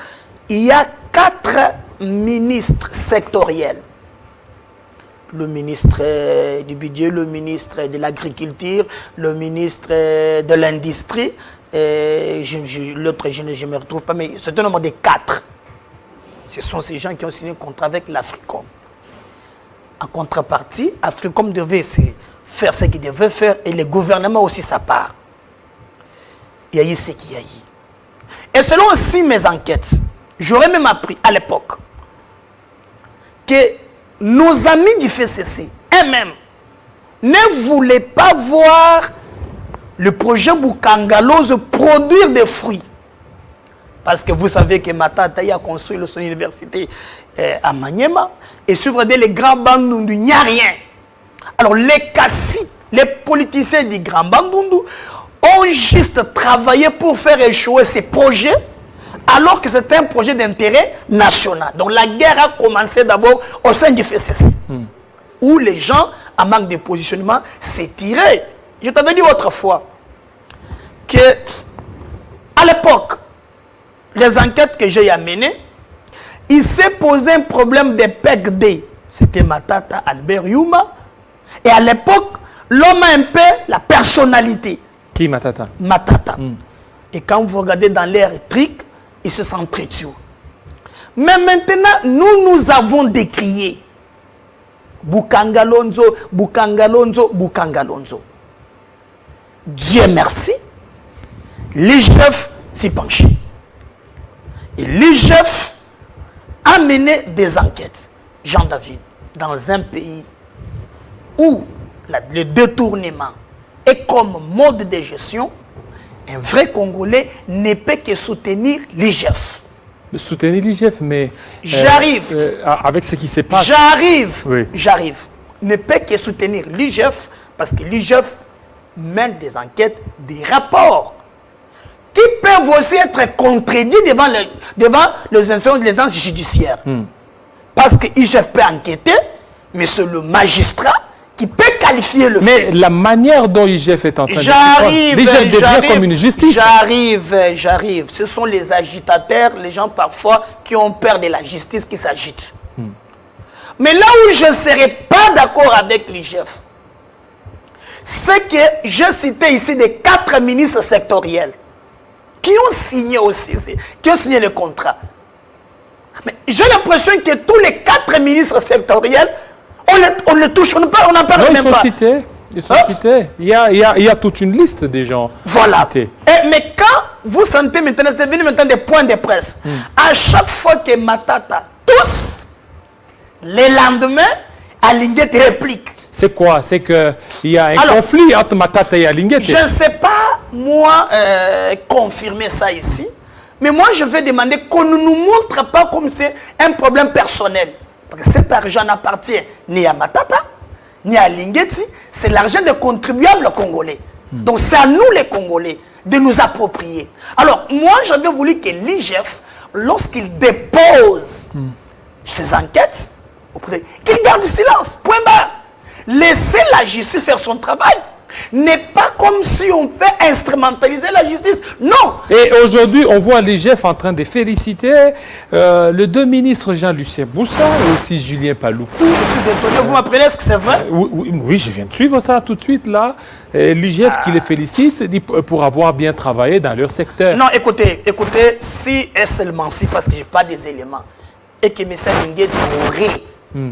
il y a 4 ministres sectoriels. Le ministre du budget, le ministre de l'agriculture, le ministre de l'industrie, l'autre, je ne me retrouve pas, mais c'est un nombre de 4. Ce sont ces gens qui ont signé un contrat avec l'Africom. En contrepartie, Africom devait faire ce qu'il devait faire et le gouvernement aussi sa part. Il y a eu ce qu'il y a eu. Et selon aussi mes enquêtes, j'aurais même appris à l'époque que nos amis du FCC eux-mêmes ne voulaient pas voir le projet Bukanga Lonzo produire des fruits. Parce que vous savez que Matata a construit son université à Maniema et sur les grands Bandundu, il n'y a rien. Alors les cassis, les politiciens du Grand Bandundu ont juste travaillé pour faire échouer ces projets alors que c'était un projet d'intérêt national. Donc la guerre a commencé d'abord au sein du FCC, où les gens, en manque de positionnement, s'est tiré. Je t'avais dit autrefois que, à l'époque, les enquêtes que j'ai amenées, il s'est posé un problème de PECD. C'était Matata Albert Yuma. Et à l'époque, l'homme a un peu la personnalité. Qui Matata? Matata. Et quand vous regardez dans l'air électrique, il se sent très tué. Mais maintenant, nous avons décrié Bukanga Lonzo, Bukanga Lonzo, Bukanga Lonzo. Dieu merci, l'IGF s'y penchait. Et l'IGF a mené des enquêtes. Jean-David, dans un pays où le détournement est comme mode de gestion, un vrai Congolais ne peut que soutenir l'IGF. Soutenir l'IGF, mais... J'arrive. Avec ce qui se passe... J'arrive. Ne peut que soutenir l'IGF parce que l'IGF mène des enquêtes, des rapports qui peuvent aussi être contredits devant les instances judiciaires. Parce que l'IGF peut enquêter, mais c'est le magistrat qui peut qualifier le fait. Mais la manière dont l'IGF est en train de se prendre, l'IGF devient comme une justice. J'arrive. Ce sont les agitateurs, les gens parfois qui ont peur de la justice qui s'agitent. Mais là où je ne serai pas d'accord avec l'IGF, c'est que j'ai cité ici des 4 ministres sectoriels qui ont signé aussi, qui ont signé le contrat. Mais j'ai l'impression que tous les 4 ministres sectoriels, on les touche, on n'en parle même pas. Ils sont cités. Il y a toute une liste des gens cités. Mais quand vous sentez maintenant, c'est devenu maintenant des points de presse. À chaque fois que Matata tous, les lendemains, Alinguet réplique. C'est quoi? C'est qu'il y a un conflit entre Matata et Alinguet. Je ne sais pas, moi, confirmer ça ici. Mais moi, je vais demander qu'on ne nous montre pas comme c'est un problème personnel. Parce que cet argent n'appartient ni à Matata, ni à Lingeti. C'est l'argent des contribuables congolais. Donc, c'est à nous, les Congolais, de nous approprier. Alors, moi, j'avais voulu que l'IGF, lorsqu'il dépose ses enquêtes, qu'il garde du silence. Point barre. Laissez la justice faire son travail. N'est pas comme si on peut instrumentaliser la justice. Non. Et aujourd'hui, on voit l'IGF en train de féliciter les deux ministres Jean-Lucien Boussa et aussi Julien Paloukou. Je suis étonné, vous m'apprenez, est-ce que c'est vrai? Oui, je viens de suivre ça tout de suite là. L'IGF qui les félicite pour avoir bien travaillé dans leur secteur. Non, écoutez, si et seulement si, parce que je n'ai pas des éléments, et que M. Linguet aurait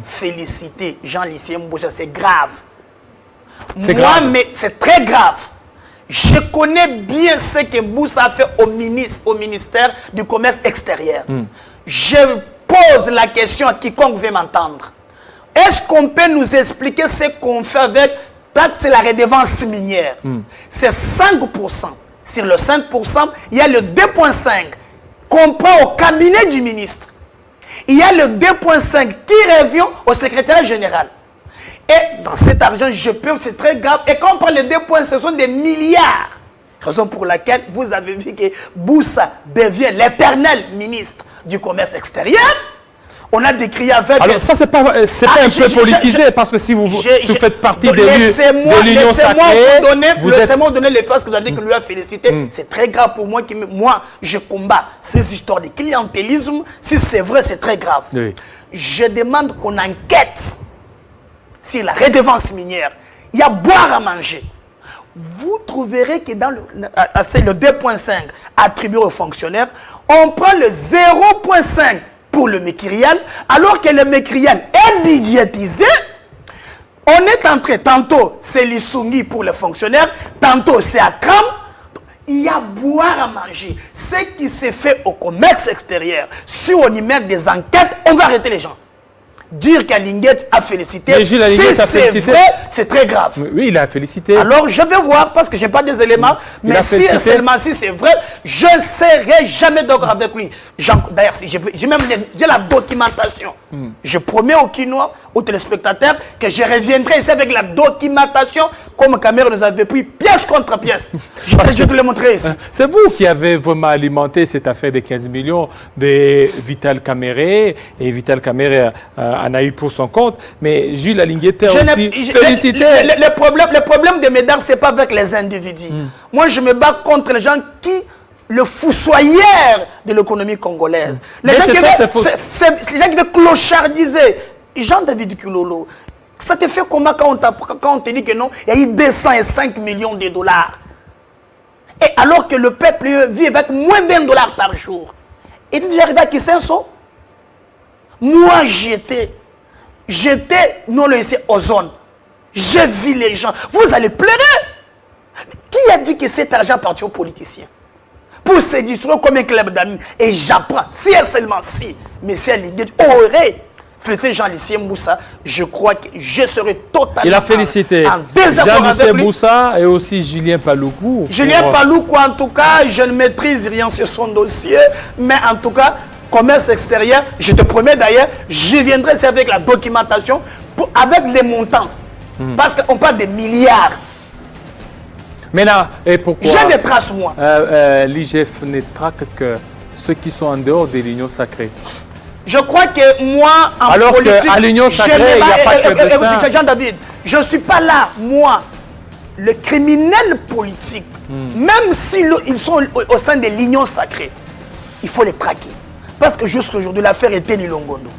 félicité Jean-Lucien Boussa, c'est grave. Moi, mais c'est très grave. Je connais bien ce que Boussa a fait au ministère du Commerce extérieur. Je pose la question à quiconque veut m'entendre. Est-ce qu'on peut nous expliquer ce qu'on fait avec c'est la redevance minière? C'est 5%. Sur le 5%, il y a le 2,5% qu'on prend au cabinet du ministre. Il y a le 2,5% qui revient au secrétaire général. Et dans cet argent, c'est très grave. Et quand on prend les 2 points, ce sont des milliards. Raison pour laquelle vous avez vu que Boussa devient l'éternel ministre du Commerce extérieur. On a décrié avec... Alors ça, c'est pas un peu politisé, parce que si vous faites partie de l'Union sacrée... Laissez-moi donner les phrases que vous avez dit que lui a félicité. C'est très grave pour moi. Moi, je combats ces histoires de clientélisme. Si c'est vrai, c'est très grave. Oui. Je demande qu'on enquête sur la redevance minière. Il y a boire à manger. Vous trouverez que dans le 2,5 attribué aux fonctionnaires, on prend le 0,5 pour le Mécrial, alors que le Mécrial est budgétisé. On est en train, tantôt c'est l'Issungi pour les fonctionnaires, tantôt c'est Akram. Il y a boire à manger. Ce qui s'est fait au commerce extérieur, si on y met des enquêtes, on va arrêter les gens. Dire qu'Alinguet a félicité, si c'est vrai, c'est très grave. Oui, il a félicité. Alors, je vais voir, parce que je n'ai pas des éléments, mais si seulement si c'est vrai, je ne serai jamais d'accord avec lui. D'ailleurs, j'ai la documentation. Je promets aux Quinois, aux téléspectateurs, que je reviendrai ici avec la documentation, comme Cameroun nous avait pris pièce contre pièce. Je vais te le montrer ici. C'est vous qui avez vraiment alimenté cette affaire des 15 millions de Vital Caméré, et Vital Caméré en a eu pour son compte, mais Jules Alinguet aussi félicité. Le problème de Médard, ce n'est pas avec les individus. Moi, je me bats contre les gens qui, le foussoyeur de l'économie congolaise. Les gens qui veulent clochardiser. Jean-David Kulolo, ça te fait comment quand on te dit que non, il y a eu 205 millions de dollars. Et alors que le peuple vit avec moins d'$1 par jour. Et tu dis, à qui c'est un saut? Moi, j'étais non laissé aux zones. J'ai vu les gens. Vous allez pleurer. Qui a dit que cet argent appartient aux politiciens? Pour se distribuer comme un club d'amis. Et j'apprends, si et seulement si, M. Alinguet aurait félicité Jean-Lucien Boussa, je crois que je serai totalement... Il a félicité Jean-Lucien Boussa et aussi Julien Paloukou. Julien Paloukou, en tout cas, je ne maîtrise rien sur son dossier, mais en tout cas, commerce extérieur, je te promets d'ailleurs, je viendrai avec la documentation, avec les montants. Parce qu'on parle de milliards. Maintenant, et pourquoi j'ai des traces, moi. L'IGF ne traque que ceux qui sont en dehors de l'Union sacrée. Je crois que moi, en alors politique... qu'à l'Union sacrée, il n'y a pas que de ça. Jean-David, je ne suis pas là, moi, le criminel politique. Même s'ils sont au sein de l'Union sacrée, il faut les traquer. Parce que jusqu'aujourd'hui, l'affaire était Lilongondo.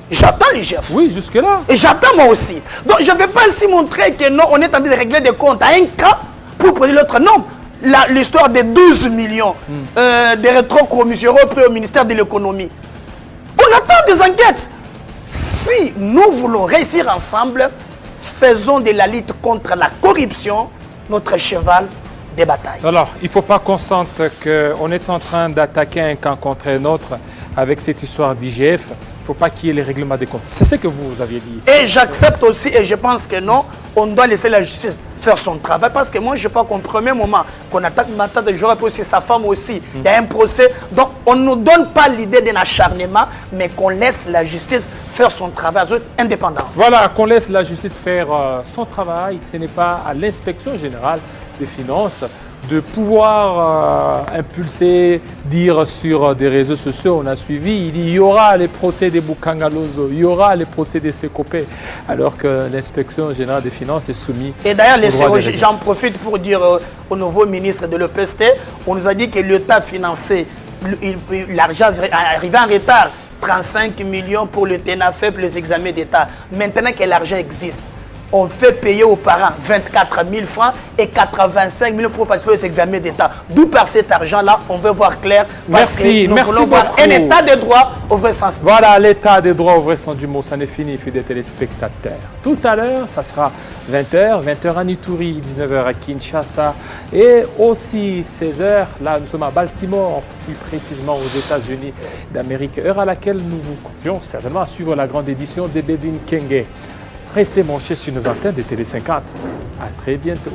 J'attends l'IGF. Oui, jusque-là. Et j'attends moi aussi. Donc, je ne vais pas ici montrer que non, on est en train de régler des comptes à un cas pour produire l'autre. Non. L'histoire des 12 millions des rétrocommissaires auprès au ministère de l'économie. On attend des enquêtes. Si nous voulons réussir ensemble, faisons de la lutte contre la corruption notre cheval de bataille. Alors, il ne faut pas qu'on sente qu'on est en train d'attaquer un camp contre un autre avec cette histoire d'IGF. Il ne faut pas qu'il y ait les règlements des comptes. C'est ce que vous aviez dit. Et j'accepte aussi, et je pense que non, on doit laisser la justice faire son travail. Parce que moi, je pense qu'au premier moment qu'on attaque Matata, j'aurais pu aussi sa femme aussi. Il y a un procès. Donc, on ne nous donne pas l'idée d'un acharnement, mais qu'on laisse la justice faire son travail avec indépendance. Voilà, qu'on laisse la justice faire son travail. Ce n'est pas à l'inspection générale des finances de pouvoir impulser, dire sur des réseaux sociaux, on a suivi, il y aura les procès des Bukangalozo, il y aura les procès des Sekopé, alors que l'inspection générale des finances est soumise. Et d'ailleurs, j'en profite pour dire au nouveau ministre de l'EPST, on nous a dit que l'État financé, l'argent arrivait en retard, 35 millions pour le TENAFEP, les examens d'État. Maintenant que l'argent existe, on fait payer aux parents 24 000 francs et 85 000 pour participer aux examens d'État. D'où par cet argent-là, on veut voir clair. Merci, nous voulons voir un État de droit au vrai sens. Voilà, l'État de droit au vrai sens du mot, ça n'est fini, fidèles téléspectateurs. Tout à l'heure, ça sera 20h à Nitouri, 19h à Kinshasa et aussi 16h. Là, nous sommes à Baltimore, plus précisément aux États-Unis d'Amérique, heure à laquelle nous vous convions certainement à suivre la grande édition des Bédine Kenge. Restez branchés sur nos antennes de Télé 50. À très bientôt.